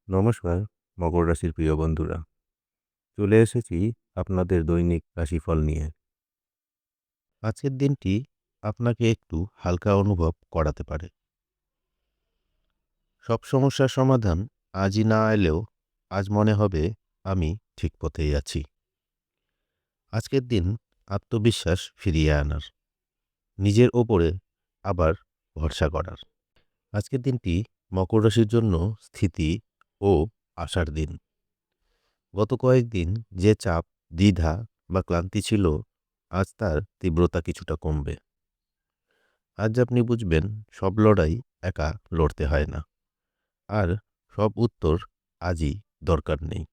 নমস্কার মকর রাশির প্রিয় বন্ধুরা, চলে এসেছি আপনাদের দৈনিক রাশিফল নিয়ে। আজকের দিনটি আপনাকে একটু হালকা অনুভব করাতে পারে। সব সমস্যার সমাধান আজই না এলেও আজ মনে হবে আমি ঠিক পথেই আছি। আজকের দিন আত্মবিশ্বাস ফিরিয়ে আনার, নিজের ওপরে আবার ভরসা করার। আজকের দিনটি মকর রাশির জন্য স্থিতি ও আশার দিন। গত কয়েকদিন যে চাপ, দ্বিধা বা ক্লান্তি ছিল, আজ তার তীব্রতা কিছুটা কমবে। আজ আপনি বুঝবেন সব লড়াই একা লড়তে হয় না, আর সব উত্তর আজই দরকার নেই।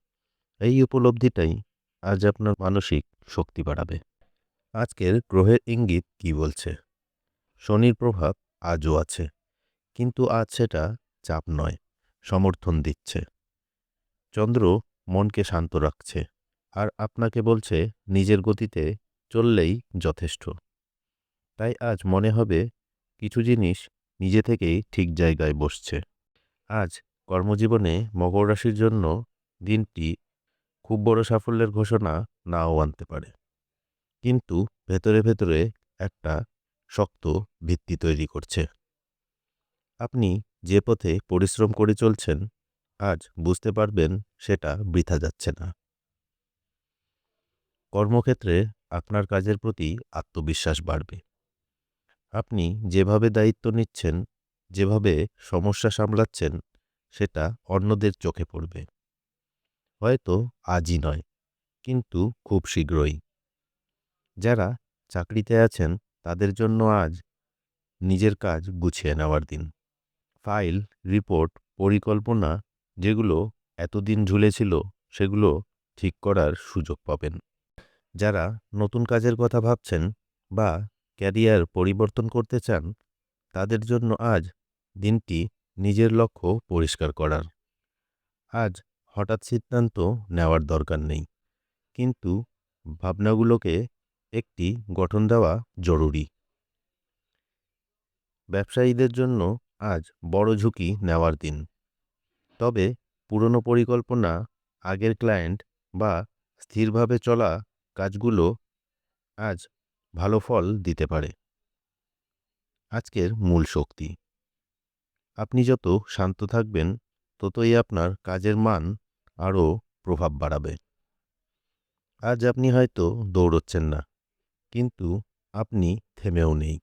এই উপলব্ধিটাই আজ আপনার মানসিক শক্তি বাড়াবে। আজকের গ্রহের ইঙ্গিত কি বলছে? শনির প্রভাব আজও আছে, কিন্তু আজ সেটা চাপ নয়, সমর্থন দিচ্ছে। চন্দ্র মনকে শান্ত রাখছে, আর আপনাকে বলছে নিজের গতিতে চললেই যথেষ্ট। তাই আজ মনে হবে কিছু জিনিস নিজে থেকেই ঠিক জায়গায় বসছে। আজ কর্মজীবনে মকর রাশির জন্য দিনটি খুব বড় সাফল্যের ঘোষণা নাও আনতে পারে, কিন্তু ভেতরে ভেতরে একটা শক্ত ভিত্তি তৈরি করছে। আপনি যে পথে পরিশ্রম করে চলছেন, আজ বুঝতে পারবেন সেটা বৃথা যাচ্ছে না। কর্মক্ষেত্রে আপনার কাজের প্রতি আত্মবিশ্বাস বাড়বে। আপনি যেভাবে দায়িত্ব নিচ্ছেন, যেভাবে সমস্যা সামলাচ্ছেন, সেটা অন্যদের চোখে পড়বে। হয়তো আজই নয়, কিন্তু খুব শীঘ্রই। যারা চাকরিতে আছেন তাদের জন্য আজ নিজের কাজ গুছিয়ে নেওয়ার দিন। ফাইল, রিপোর্ট, পরিকল্পনা যেগুলো এতদিন ঝুলেছিল, সেগুলো ঠিক করার সুযোগ পাবেন। যারা নতুন কাজের কথা ভাবছেন বা ক্যারিয়ার পরিবর্তন করতে চান, তাদের জন্য আজ দিনটি নিজের লক্ষ্য পরিষ্কার করার। আজ হঠাৎ সিদ্ধান্ত নেওয়ার দরকার নেই, কিন্তু ভাবনাগুলোকে একটি গঠন দেওয়া জরুরি। ব্যবসায়ীদের জন্য আজ বড় ঝুঁকি নেওয়ার দিন, তবে পুরনো পরিকল্পনা, আগের ক্লায়েন্ট বা স্থিরভাবে চলা কাজগুলো আজ ভালো ফল দিতে পারে। আজকের মূল শক্তি, আপনি যত শান্ত থাকবেন, ততই আপনার কাজের মান আরও প্রভাব বাড়াবে। আজ আপনি হয়তো দৌড়চ্ছেন না, কিন্তু আপনি থেমেও নেই।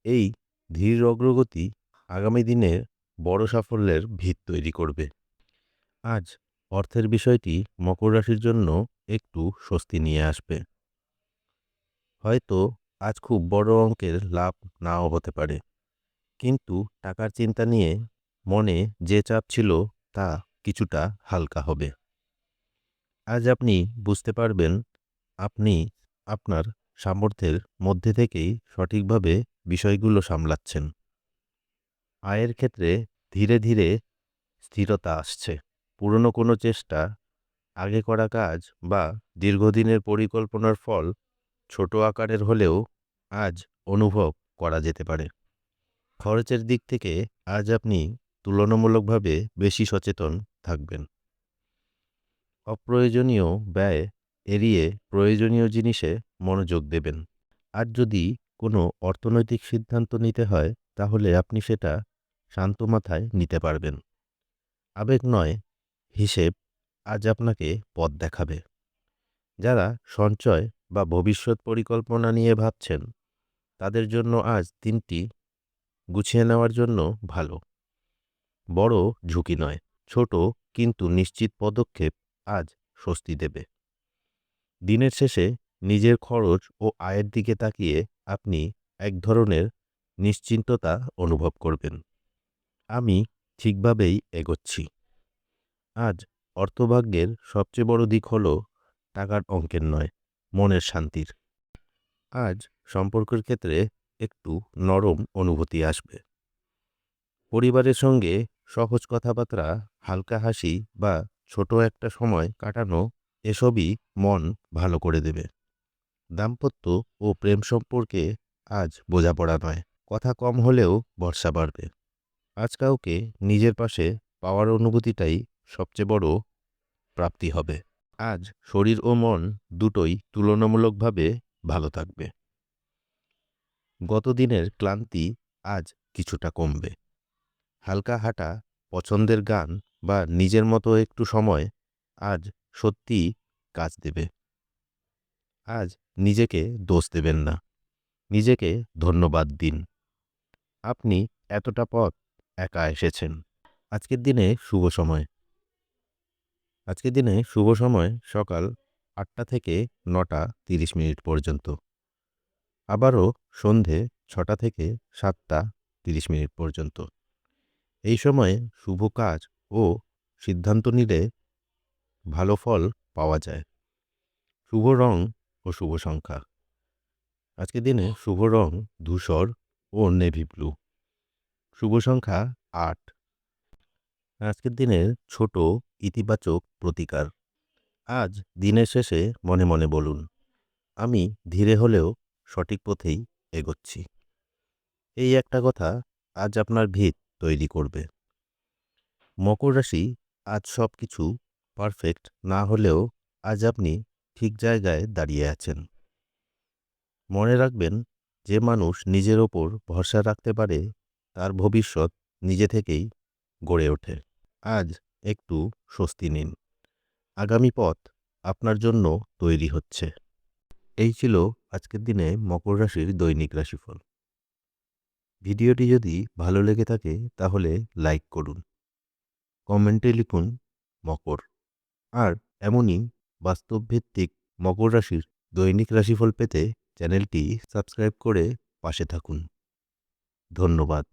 এই ধীর অগ্রগতি আগামী দিনের বড় সাফল্যের ভিত তৈরি করবে। আজ অর্থের বিষয়টি মকর রাশির জন্য একটু স্বস্তি নিয়ে আসবে। হয়তো আজ খুব বড় অঙ্কের লাভ নাও হতে পারে, কিন্তু টাকার চিন্তা নিয়ে মনে যে চাপ ছিল, তা কিছুটা হালকা হবে। আজ আপনি বুঝতে পারবেন আপনি আপনার সামর্থ্যের মধ্যে থেকেই সঠিকভাবে বিষয়গুলো সামলাচ্ছেন। আয়ের ক্ষেত্রে ধীরে ধীরে স্থিরতা আসছে। পুরনো কোনো চেষ্টা, আগে করা কাজ বা দীর্ঘদিনের পরিকল্পনার ফল ছোট আকারের হলেও আজ অনুভব করা যেতে পারে। খরচের দিক থেকে আজ আপনি তুলনামূলকভাবে বেশি সচেতন থাকবেন। অপ্রয়োজনীয় ব্যয় এড়িয়ে প্রয়োজনীয় জিনিসে মনোযোগ দেবেন। আর যদি কোনো অর্থনৈতিক সিদ্ধান্ত নিতে হয়, তাহলে আপনি সেটা শান্ত মাথায় নিতে পারবেন। আবেগ নয়, হিসেব আজ আপনাকে পথ দেখাবে। যারা সঞ্চয় বা ভবিষ্যৎ পরিকল্পনা নিয়ে ভাবছেন, তাদের জন্য আজ দিনটি গুছিয়ে নেওয়ার জন্য ভালো। বড় ঝুঁকি নয়, ছোট কিন্তু নিশ্চিত পদক্ষেপ আজ স্বস্তি দেবে। দিনের শেষে নিজের খরচ ও আয়ের দিকে তাকিয়ে আপনি এক ধরনের নিশ্চিন্ততা অনুভব করবেন। আমি ঠিকভাবেই এগোচ্ছি। আজ অর্থভাগ্যের সবচেয়ে বড় দিক হল টাকার অঙ্কের নয়, মনের শান্তির। আজ সম্পর্কের ক্ষেত্রে একটু নরম অনুভূতি আসবে। পরিবারের সঙ্গে সহজ কথাবার্তা, হালকা হাসি বা ছোট একটা সময় কাটানো, এসবই মন ভালো করে দেবে। দাম্পত্য ও প্রেম সম্পর্কে আজ বোঝাপড়া নয়, কথা কম হলেও ভরসা বাড়বে। আজ কাউকে নিজের পাশে পাওয়ার অনুভূতিটাই সবচেয়ে বড় প্রাপ্তি হবে। আজ শরীর ও মন দুটোই তুলনামূলকভাবে ভালো থাকবে। গত দিনের ক্লান্তি আজ কিছুটা কমবে। হালকা হাঁটা, পছন্দের গান বা নিজের মতো একটু সময় আজ সত্যিই কাজ দেবে। আজ নিজেকে দোষ দেবেন না, নিজেকে ধন্যবাদ দিন। আপনি এতটা পথ একা এসেছেন। আজকের দিনে শুভ সময়। আজকের দিনে শুভ সময় সকাল 8টা থেকে 9টা 30 মিনিট পর্যন্ত। আবারও সন্ধে 6টা থেকে 7টা 30 মিনিট পর্যন্ত। এই সময়ে শুভ কাজ ও সিদ্ধান্ত নিলে ভালো ফল পাওয়া যায়। শুভ রং ও শুভ সংখ্যা। আজকের দিনে শুভ রং ধূসর ও নেভি ব্লু। শুভ সংখ্যা 8। আজকের দিনের ছোট ইতিবাচক প্রতিকার। আজ দিনের শেষে মনে মনে বলুন, আমি ধীরে হলেও সঠিক পথেই এগোচ্ছি। এই একটা কথা আজ আপনার ভিত তৈরি করবে। মকর রাশি, আজ সব কিছু পারফেক্ট না হলেও আজ আপনি ঠিক জায়গায় দাঁড়িয়ে আছেন। মনে রাখবেন, যে মানুষ নিজের ওপর ভরসা রাখতে পারে তার ভবিষ্যৎ নিজে থেকেই গড়ে ওঠে। আজ একটু স্বস্তি নিন, আগামী পথ আপনার জন্য তৈরি হচ্ছে। এই ছিল আজকের দিনে মকর রাশির দৈনিক রাশিফল। ভিডিওটি যদি ভালো লেগে থাকে তাহলে লাইক করুন, কমেন্টে লিখুন মকর। আর এমনই বাস্তবভিত্তিক মকর রাশির দৈনিক রাশিফল পেতে চ্যানেলটি সাবস্ক্রাইব করে পাশে থাকুন। ধন্যবাদ।